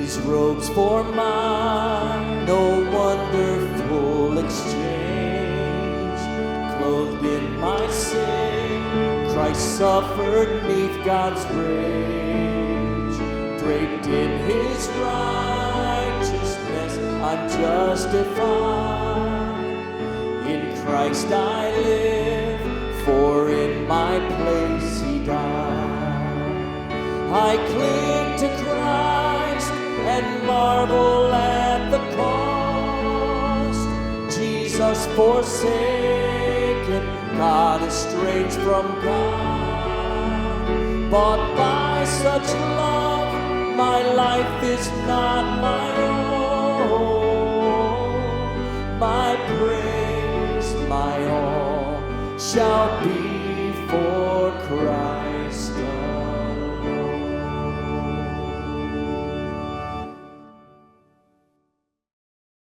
his robes for mine, no wonderful exchange. Clothed in my sin, Christ suffered 'neath God's rage. Draped in his righteousness, I'm justified. In Christ I live, for in my place he died. I cling to Christ and marvel at the cost. Jesus forsaken, God estranged from God. Bought by such love, my life is not my own. My praise, my all, shall be for